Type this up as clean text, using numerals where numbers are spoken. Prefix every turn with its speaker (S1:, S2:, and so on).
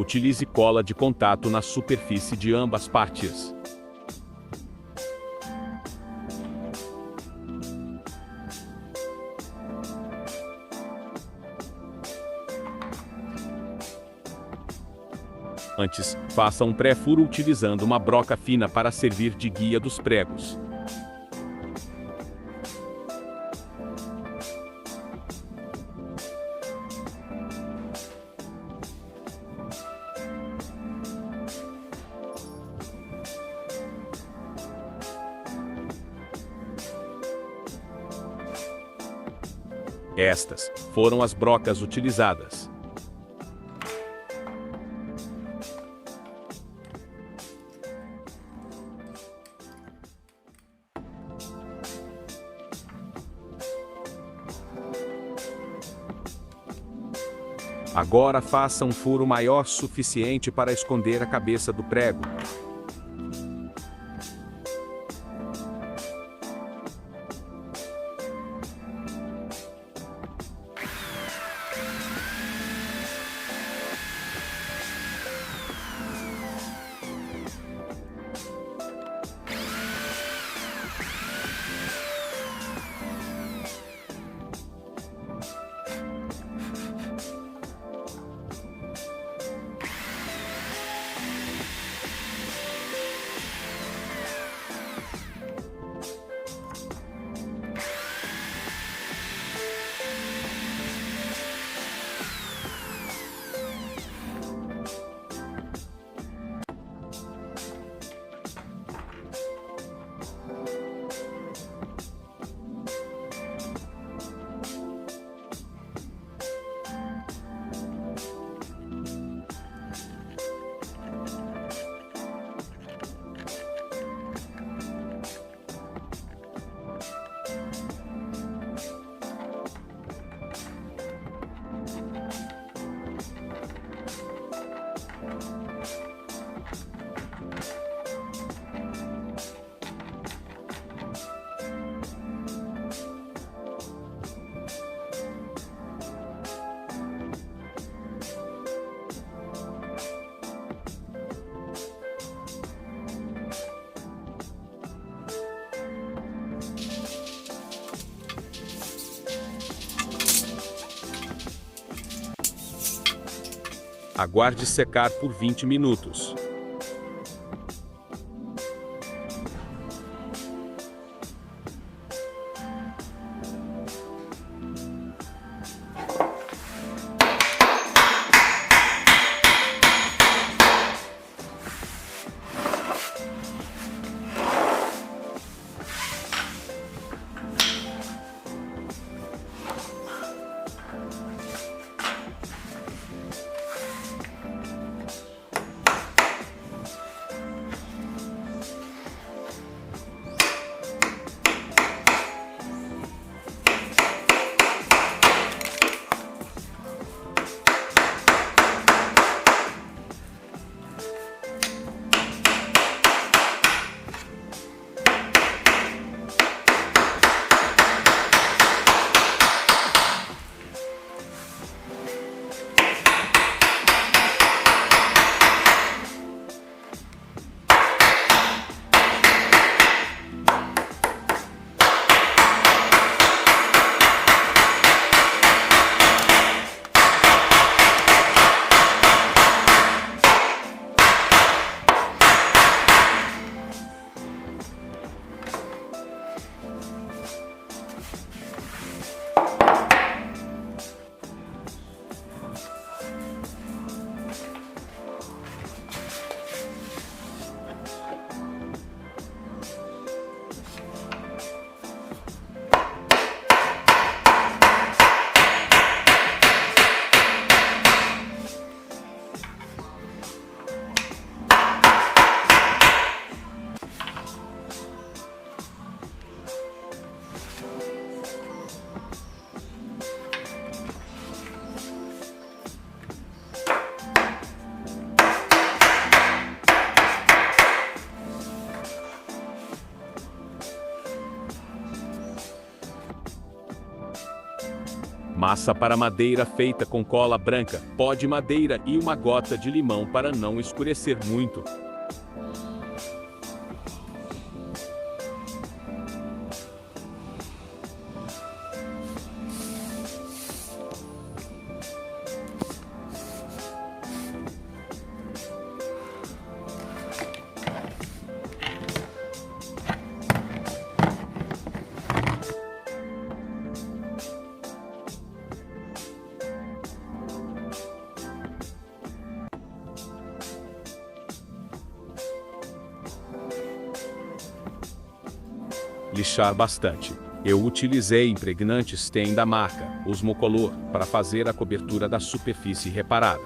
S1: Utilize cola de contato na superfície de ambas partes. Antes, faça um pré-furo utilizando uma broca fina para servir de guia dos pregos. Estas foram as brocas utilizadas. Agora faça um furo maior suficiente para esconder a cabeça do prego. Aguarde secar por 20 minutos. Massa para madeira feita com cola branca, pó de madeira e uma gota de limão para não escurecer muito. Lixar bastante. Eu utilizei impregnante Stain da marca Osmocolor para fazer a cobertura da superfície reparada.